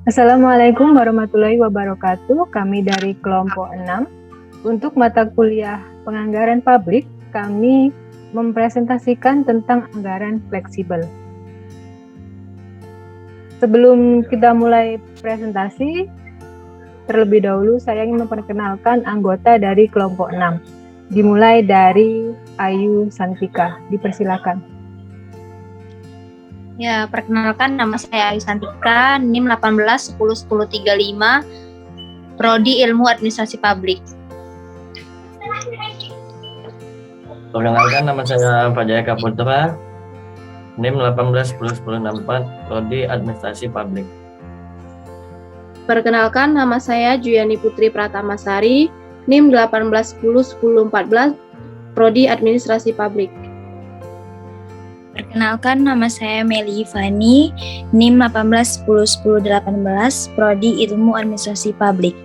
Assalamualaikum warahmatullahi wabarakatuh. Kami dari kelompok 6. Untuk mata kuliah penganggaran publik, kami mempresentasikan tentang anggaran fleksibel. Sebelum kita mulai presentasi, terlebih dahulu saya ingin memperkenalkan anggota dari kelompok 6. Dimulai dari Ayu Santika. Dipersilakan. Ya, perkenalkan nama saya Ayu Santika, NIM 18101035, Prodi Ilmu Administrasi Publik. Perkenalkan nama saya Fajaya Kaputra, NIM 18101064, Prodi Administrasi Publik. Perkenalkan nama saya Juyani Putri Pratamasari, NIM 18101014, Prodi Administrasi Publik. Perkenalkan nama saya Meli Fani, NIM 18101018, Prodi Ilmu Administrasi Publik.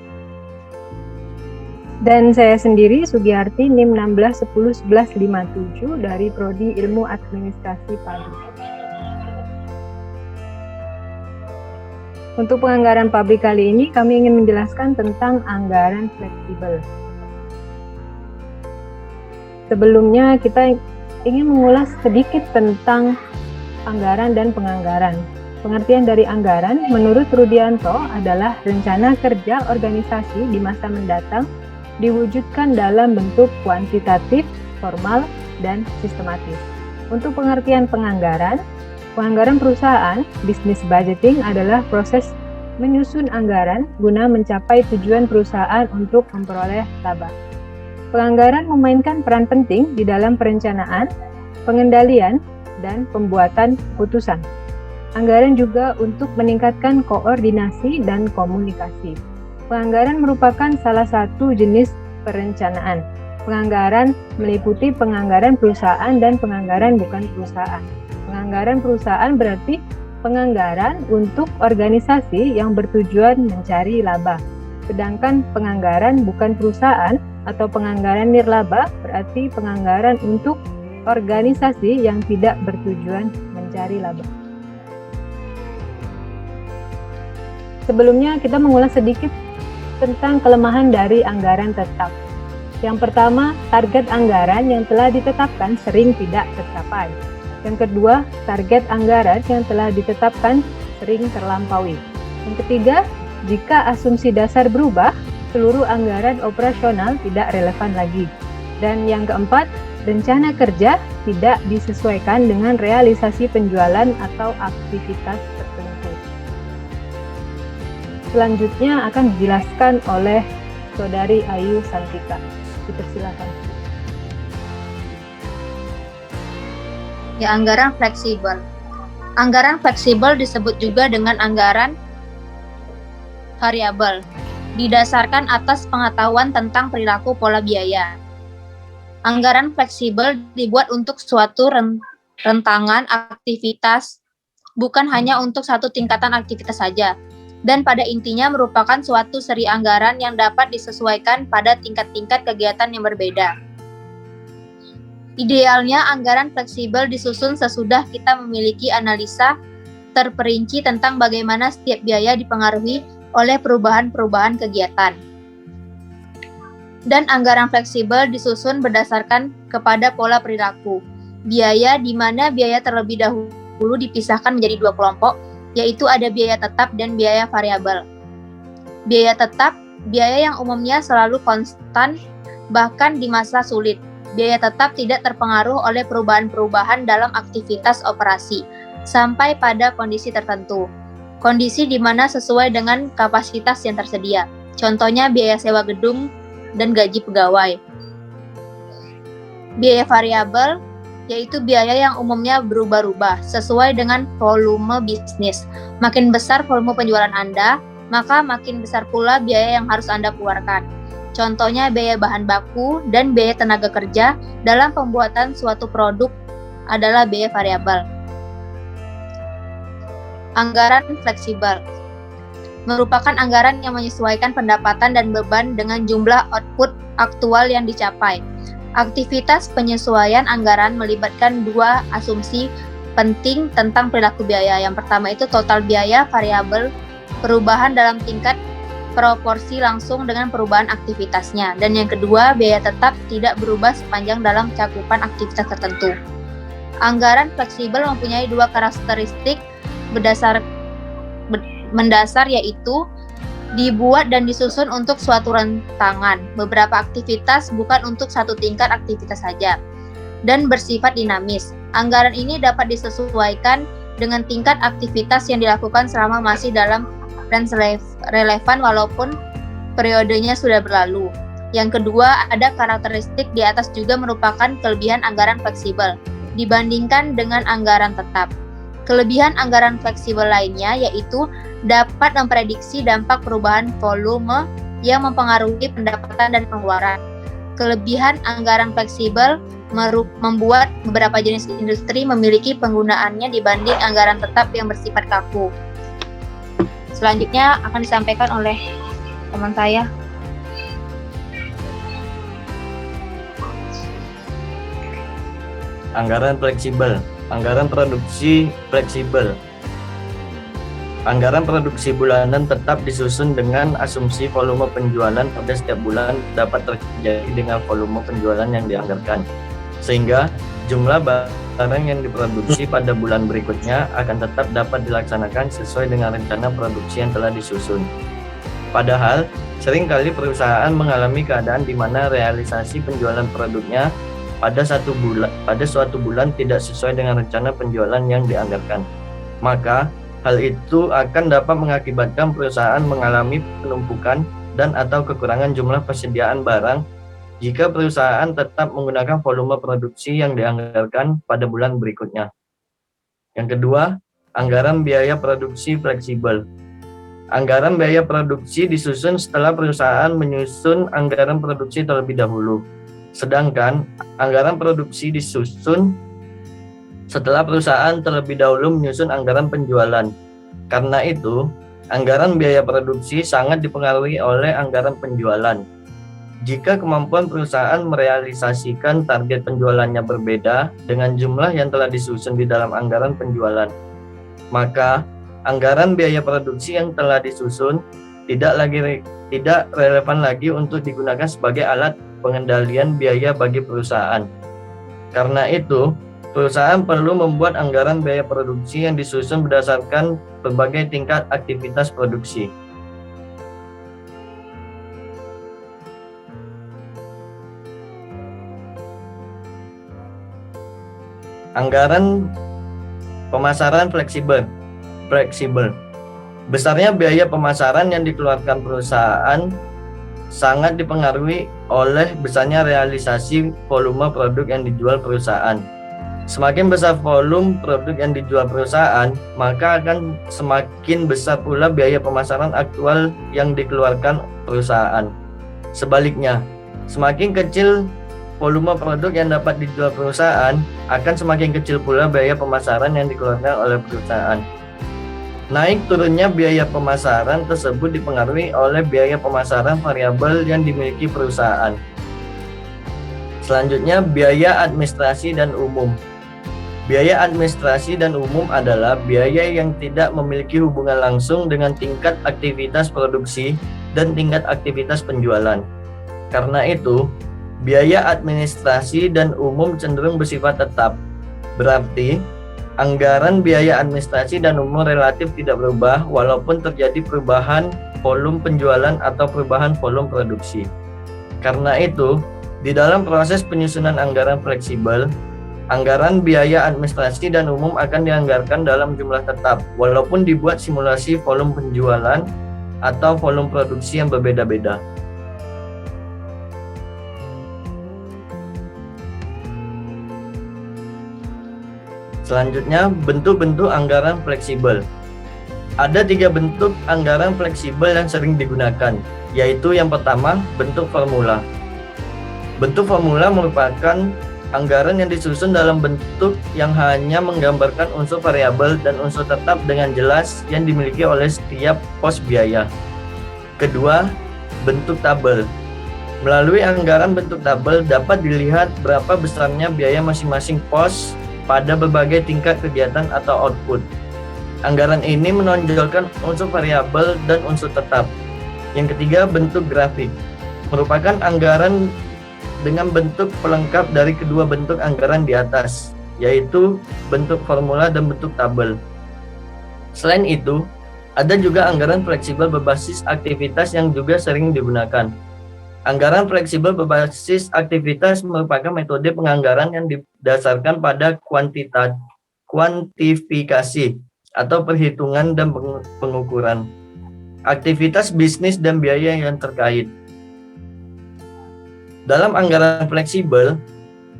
Dan saya sendiri Sugiarti, NIM 16101157 dari Prodi Ilmu Administrasi Publik. Untuk penganggaran publik kali ini, kami ingin menjelaskan tentang anggaran fleksibel. Sebelumnya, kita ingin mengulas sedikit tentang anggaran dan penganggaran. Pengertian dari anggaran menurut Rudianto adalah rencana kerja organisasi di masa mendatang diwujudkan dalam bentuk kuantitatif, formal, dan sistematis. Untuk pengertian penganggaran perusahaan, business budgeting adalah proses menyusun anggaran guna mencapai tujuan perusahaan untuk memperoleh laba. Penganggaran memainkan peran penting di dalam perencanaan, pengendalian, dan pembuatan keputusan. Anggaran juga untuk meningkatkan koordinasi dan komunikasi. Penganggaran merupakan salah satu jenis perencanaan. Penganggaran meliputi penganggaran perusahaan dan penganggaran bukan perusahaan. Penganggaran perusahaan berarti penganggaran untuk organisasi yang bertujuan mencari laba. Sedangkan penganggaran bukan perusahaan atau penganggaran nirlaba berarti penganggaran untuk organisasi yang tidak bertujuan mencari laba. Sebelumnya kita mengulas sedikit tentang kelemahan dari anggaran tetap. Yang pertama, target anggaran yang telah ditetapkan sering tidak tercapai. Yang kedua, target anggaran yang telah ditetapkan sering terlampaui. Yang ketiga, jika asumsi dasar berubah, seluruh anggaran operasional tidak relevan lagi. Dan yang keempat, rencana kerja tidak disesuaikan dengan realisasi penjualan atau aktivitas tertentu. Selanjutnya akan dijelaskan oleh Saudari Ayu Santika. Dipersilakan. Ya, anggaran fleksibel. Anggaran fleksibel disebut juga dengan anggaran variabel, didasarkan atas pengetahuan tentang perilaku pola biaya. Anggaran fleksibel dibuat untuk suatu rentangan aktivitas, bukan hanya untuk satu tingkatan aktivitas saja, dan pada intinya merupakan suatu seri anggaran yang dapat disesuaikan pada tingkat-tingkat kegiatan yang berbeda. Idealnya, anggaran fleksibel disusun sesudah kita memiliki analisa terperinci tentang bagaimana setiap biaya dipengaruhi oleh perubahan-perubahan kegiatan. Dan anggaran fleksibel disusun berdasarkan kepada pola perilaku. Biaya di mana biaya terlebih dahulu dipisahkan menjadi dua kelompok, yaitu ada biaya tetap dan biaya variabel. Biaya tetap, biaya yang umumnya selalu konstan bahkan di masa sulit. Biaya tetap tidak terpengaruh oleh perubahan-perubahan dalam aktivitas operasi sampai pada kondisi tertentu. Kondisi di mana sesuai dengan kapasitas yang tersedia. Contohnya biaya sewa gedung dan gaji pegawai. Biaya variabel yaitu biaya yang umumnya berubah-ubah sesuai dengan volume bisnis. Makin besar volume penjualan Anda, maka makin besar pula biaya yang harus Anda keluarkan. Contohnya biaya bahan baku dan biaya tenaga kerja dalam pembuatan suatu produk adalah biaya variabel. Anggaran fleksibel merupakan anggaran yang menyesuaikan pendapatan dan beban dengan jumlah output aktual yang dicapai. Aktivitas penyesuaian anggaran melibatkan dua asumsi penting tentang perilaku biaya. Yang pertama itu total biaya variabel perubahan dalam tingkat proporsi langsung dengan perubahan aktivitasnya. Dan yang kedua, biaya tetap tidak berubah sepanjang dalam cakupan aktivitas tertentu. Anggaran fleksibel mempunyai dua karakteristik mendasar, yaitu dibuat dan disusun untuk suatu rentangan, beberapa aktivitas, bukan untuk satu tingkat aktivitas saja, dan bersifat dinamis. Anggaran ini dapat disesuaikan dengan tingkat aktivitas yang dilakukan selama masih dalam range relevan walaupun periodenya sudah berlalu. Yang kedua, ada karakteristik di atas juga merupakan kelebihan anggaran fleksibel dibandingkan dengan anggaran tetap. Kelebihan anggaran fleksibel lainnya yaitu dapat memprediksi dampak perubahan volume yang mempengaruhi pendapatan dan pengeluaran. Kelebihan anggaran fleksibel membuat beberapa jenis industri memiliki penggunaannya dibanding anggaran tetap yang bersifat kaku. Selanjutnya akan disampaikan oleh teman saya. Anggaran fleksibel, anggaran produksi fleksibel. Anggaran produksi bulanan tetap disusun dengan asumsi volume penjualan pada setiap bulan dapat terjadi dengan volume penjualan yang dianggarkan, sehingga jumlah barang yang diproduksi pada bulan berikutnya akan tetap dapat dilaksanakan sesuai dengan rencana produksi yang telah disusun. Padahal, seringkali perusahaan mengalami keadaan di mana realisasi penjualan produknya pada suatu bulan tidak sesuai dengan rencana penjualan yang dianggarkan. Maka, hal itu akan dapat mengakibatkan perusahaan mengalami penumpukan dan atau kekurangan jumlah persediaan barang jika perusahaan tetap menggunakan volume produksi yang dianggarkan pada bulan berikutnya. Yang kedua, anggaran biaya produksi fleksibel. Anggaran biaya produksi disusun setelah perusahaan menyusun anggaran produksi terlebih dahulu. Sedangkan anggaran produksi disusun setelah perusahaan terlebih dahulu menyusun anggaran penjualan. Karena itu, anggaran biaya produksi sangat dipengaruhi oleh anggaran penjualan. Jika kemampuan perusahaan merealisasikan target penjualannya berbeda dengan jumlah yang telah disusun di dalam anggaran penjualan, maka anggaran biaya produksi yang telah disusun tidak relevan lagi untuk digunakan sebagai alat pengendalian biaya bagi perusahaan. Karena itu, perusahaan perlu membuat anggaran biaya produksi yang disusun berdasarkan berbagai tingkat aktivitas produksi. Anggaran pemasaran fleksibel. Besarnya biaya pemasaran yang dikeluarkan perusahaan sangat dipengaruhi oleh besarnya realisasi volume produk yang dijual perusahaan. Semakin besar volume produk yang dijual perusahaan, maka akan semakin besar pula biaya pemasaran aktual yang dikeluarkan perusahaan. Sebaliknya, semakin kecil volume produk yang dapat dijual perusahaan, akan semakin kecil pula biaya pemasaran yang dikeluarkan oleh perusahaan. Naik turunnya biaya pemasaran tersebut dipengaruhi oleh biaya pemasaran variabel yang dimiliki perusahaan. Selanjutnya, biaya administrasi dan umum. Biaya administrasi dan umum adalah biaya yang tidak memiliki hubungan langsung dengan tingkat aktivitas produksi dan tingkat aktivitas penjualan. Karena itu, biaya administrasi dan umum cenderung bersifat tetap. Berarti, anggaran biaya administrasi dan umum relatif tidak berubah walaupun terjadi perubahan volume penjualan atau perubahan volume produksi. Karena itu, di dalam proses penyusunan anggaran fleksibel, anggaran biaya administrasi dan umum akan dianggarkan dalam jumlah tetap walaupun dibuat simulasi volume penjualan atau volume produksi yang berbeda-beda. Selanjutnya, bentuk-bentuk anggaran fleksibel. Ada 3 bentuk anggaran fleksibel yang sering digunakan, yaitu yang pertama, bentuk formula. Bentuk formula merupakan anggaran yang disusun dalam bentuk yang hanya menggambarkan unsur variabel dan unsur tetap dengan jelas yang dimiliki oleh setiap pos biaya. Kedua, bentuk tabel. Melalui anggaran bentuk tabel dapat dilihat berapa besarnya biaya masing-masing pos pada berbagai tingkat kegiatan atau output. Anggaran ini menonjolkan unsur variabel dan unsur tetap. Yang ketiga, bentuk grafik. Merupakan anggaran dengan bentuk pelengkap dari kedua bentuk anggaran di atas, yaitu bentuk formula dan bentuk tabel. Selain itu, ada juga anggaran fleksibel berbasis aktivitas yang juga sering digunakan. Anggaran fleksibel berbasis aktivitas merupakan metode penganggaran yang didasarkan pada kuantifikasi atau perhitungan dan pengukuran aktivitas bisnis dan biaya yang terkait. Dalam anggaran fleksibel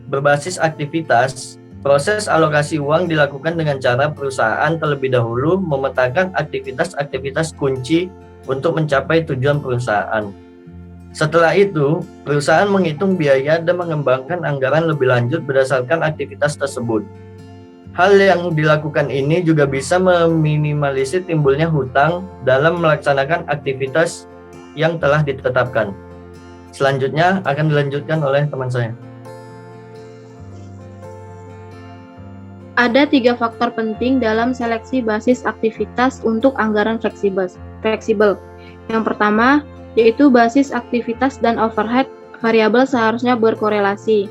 berbasis aktivitas, proses alokasi uang dilakukan dengan cara perusahaan terlebih dahulu memetakan aktivitas-aktivitas kunci untuk mencapai tujuan perusahaan. Setelah itu, perusahaan menghitung biaya dan mengembangkan anggaran lebih lanjut berdasarkan aktivitas tersebut. Hal yang dilakukan ini juga bisa meminimalisir timbulnya hutang dalam melaksanakan aktivitas yang telah ditetapkan. Selanjutnya akan dilanjutkan oleh teman saya. Ada 3 faktor penting dalam seleksi basis aktivitas untuk anggaran fleksibel. Yang pertama, yaitu basis aktivitas dan overhead variabel seharusnya berkorelasi.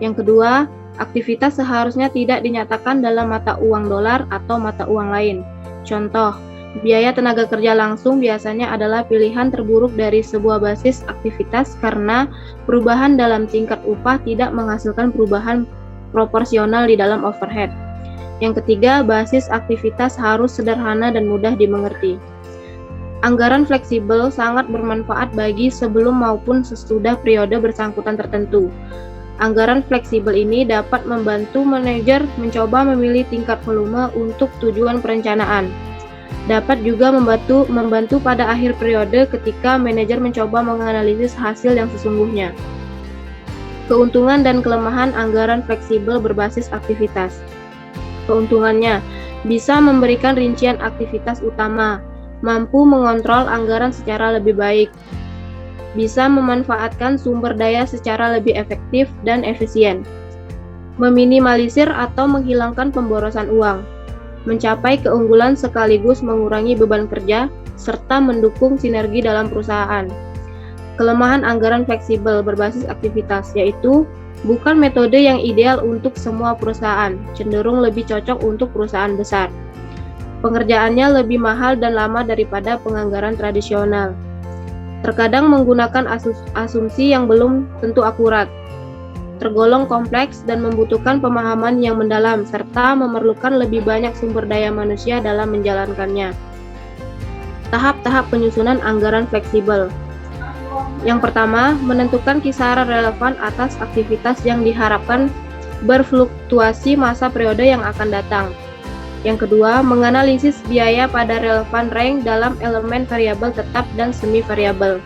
Yang kedua, aktivitas seharusnya tidak dinyatakan dalam mata uang dolar atau mata uang lain. Contoh, biaya tenaga kerja langsung biasanya adalah pilihan terburuk dari sebuah basis aktivitas karena perubahan dalam tingkat upah tidak menghasilkan perubahan proporsional di dalam overhead. Yang ketiga, basis aktivitas harus sederhana dan mudah dimengerti. Anggaran fleksibel sangat bermanfaat bagi sebelum maupun sesudah periode bersangkutan tertentu. Anggaran fleksibel ini dapat membantu manajer mencoba memilih tingkat volume untuk tujuan perencanaan. Dapat juga membantu pada akhir periode ketika manajer mencoba menganalisis hasil yang sesungguhnya. Keuntungan dan kelemahan anggaran fleksibel berbasis aktivitas. Keuntungannya, bisa memberikan rincian aktivitas utama, mampu mengontrol anggaran secara lebih baik, bisa memanfaatkan sumber daya secara lebih efektif dan efisien, meminimalisir atau menghilangkan pemborosan uang, mencapai keunggulan sekaligus mengurangi beban kerja, serta mendukung sinergi dalam perusahaan. Kelemahan anggaran fleksibel berbasis aktivitas yaitu bukan metode yang ideal untuk semua perusahaan, cenderung lebih cocok untuk perusahaan besar. Pengerjaannya lebih mahal dan lama daripada penganggaran tradisional. Terkadang menggunakan asumsi yang belum tentu akurat, tergolong kompleks dan membutuhkan pemahaman yang mendalam serta memerlukan lebih banyak sumber daya manusia dalam menjalankannya. Tahap-tahap penyusunan anggaran fleksibel. Yang pertama, menentukan kisaran relevan atas aktivitas yang diharapkan berfluktuasi masa periode yang akan datang. Yang kedua, menganalisis biaya pada relevan rank dalam elemen variabel tetap dan semi variabel.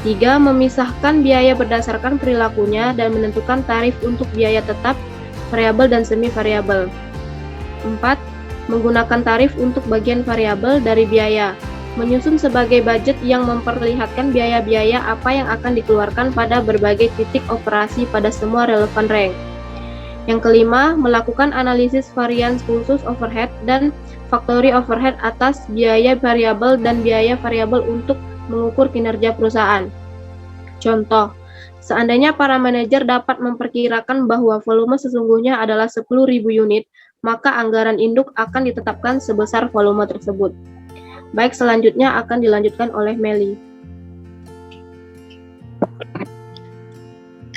3. Memisahkan biaya berdasarkan perilakunya dan menentukan tarif untuk biaya tetap, variabel dan semi variabel. 4. Menggunakan tarif untuk bagian variabel dari biaya. Menyusun sebagai budget yang memperlihatkan biaya-biaya apa yang akan dikeluarkan pada berbagai titik operasi pada semua relevan rank. Yang kelima, melakukan analisis varians khusus overhead dan factory overhead atas biaya variabel dan biaya variabel untuk mengukur kinerja perusahaan. Contoh, seandainya para manajer dapat memperkirakan bahwa volume sesungguhnya adalah 10.000 unit, maka anggaran induk akan ditetapkan sebesar volume tersebut. Baik, selanjutnya akan dilanjutkan oleh Meli.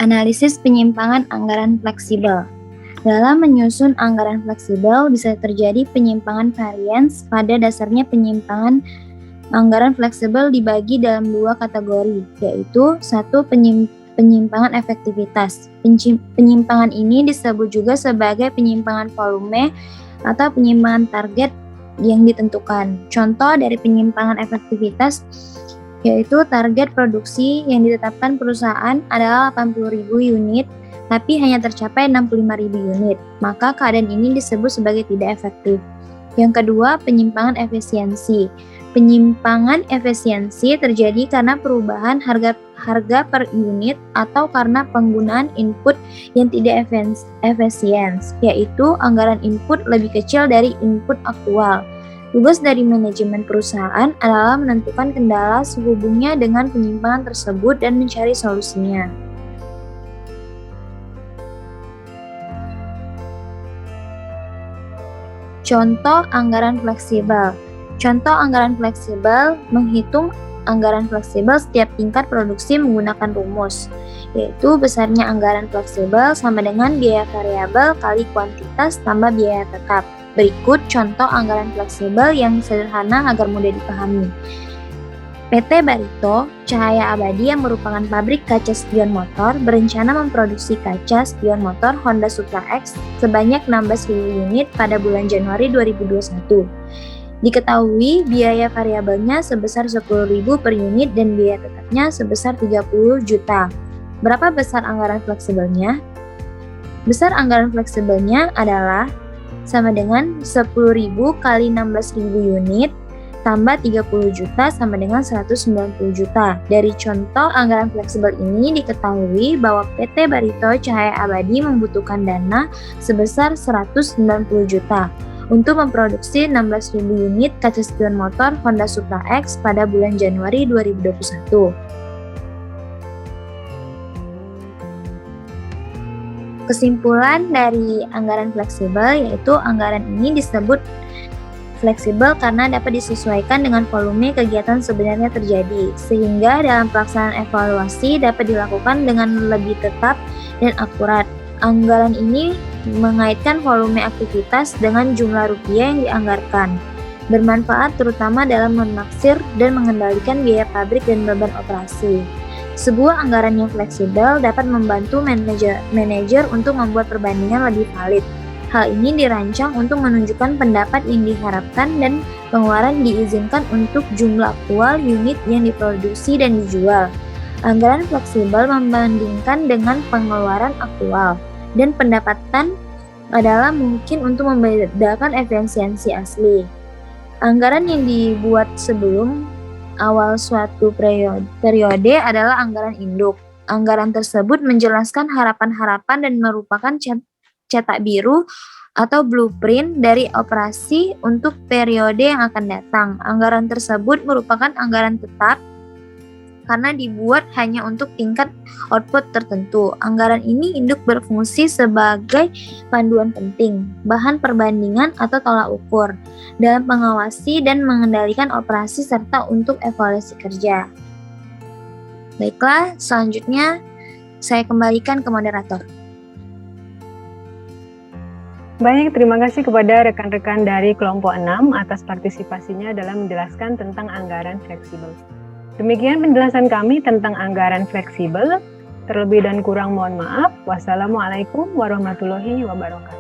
Analisis penyimpangan anggaran fleksibel. Dalam menyusun anggaran fleksibel bisa terjadi penyimpangan varians. Pada dasarnya penyimpangan anggaran fleksibel dibagi dalam 2 kategori, yaitu 1. Penyimpangan efektivitas. Penyimpangan ini disebut juga sebagai penyimpangan volume atau penyimpangan target yang ditentukan. Contoh dari penyimpangan efektivitas yaitu target produksi yang ditetapkan perusahaan adalah 80.000 unit, tapi hanya tercapai 65.000 unit. Maka keadaan ini disebut sebagai tidak efektif. Yang kedua, penyimpangan efisiensi. Penyimpangan efisiensi terjadi karena perubahan harga per unit atau karena penggunaan input yang tidak efisien, yaitu anggaran input lebih kecil dari input aktual. Tugas dari manajemen perusahaan adalah menentukan kendala sehubungnya dengan penyimpangan tersebut dan mencari solusinya. Contoh anggaran fleksibel. Contoh anggaran fleksibel menghitung anggaran fleksibel setiap tingkat produksi menggunakan rumus, yaitu besarnya anggaran fleksibel sama dengan biaya variabel kali kuantitas tambah biaya tetap. Berikut contoh anggaran fleksibel yang sederhana agar mudah dipahami. PT Barito Cahaya Abadi yang merupakan pabrik kaca spion motor berencana memproduksi kaca spion motor Honda Supra X sebanyak 16.000 unit pada bulan Januari 2021. Diketahui biaya variabelnya sebesar 10.000 per unit dan biaya tetapnya sebesar 30 juta. Berapa besar anggaran fleksibelnya? Besar anggaran fleksibelnya adalah sama dengan 10.000 kali 16.000 unit tambah 30 juta sama dengan 190 juta. Dari contoh anggaran fleksibel ini diketahui bahwa PT Barito Cahaya Abadi membutuhkan dana sebesar 190 juta untuk memproduksi 16.000 unit kaca spion motor Honda Supra X pada bulan Januari 2021. Kesimpulan dari anggaran fleksibel yaitu anggaran ini disebut fleksibel karena dapat disesuaikan dengan volume kegiatan sebenarnya terjadi, sehingga dalam pelaksanaan evaluasi dapat dilakukan dengan lebih tetap dan akurat. Anggaran ini mengaitkan volume aktivitas dengan jumlah rupiah yang dianggarkan. Bermanfaat terutama dalam menaksir dan mengendalikan biaya pabrik dan beban operasi. Sebuah anggaran yang fleksibel dapat membantu manajer untuk membuat perbandingan lebih valid. Hal ini dirancang untuk menunjukkan pendapat yang diharapkan dan pengeluaran diizinkan untuk jumlah aktual unit yang diproduksi dan dijual. Anggaran fleksibel membandingkan dengan pengeluaran aktual dan pendapatan adalah mungkin untuk membedakan efisiensi asli. Anggaran yang dibuat sebelum awal suatu periode adalah anggaran induk. Anggaran tersebut menjelaskan harapan-harapan dan merupakan cetak biru atau blueprint dari operasi untuk periode yang akan datang. Anggaran tersebut merupakan anggaran tetap karena dibuat hanya untuk tingkat output tertentu. Anggaran ini induk berfungsi sebagai panduan penting, bahan perbandingan atau tolak ukur dalam mengawasi dan mengendalikan operasi serta untuk evaluasi kerja. Baiklah, selanjutnya saya kembalikan ke moderator. Baik, terima kasih kepada rekan-rekan dari kelompok 6 atas partisipasinya dalam menjelaskan tentang anggaran fleksibel. Demikian penjelasan kami tentang anggaran fleksibel. Terlebih dan kurang mohon maaf. Wassalamualaikum warahmatullahi wabarakatuh.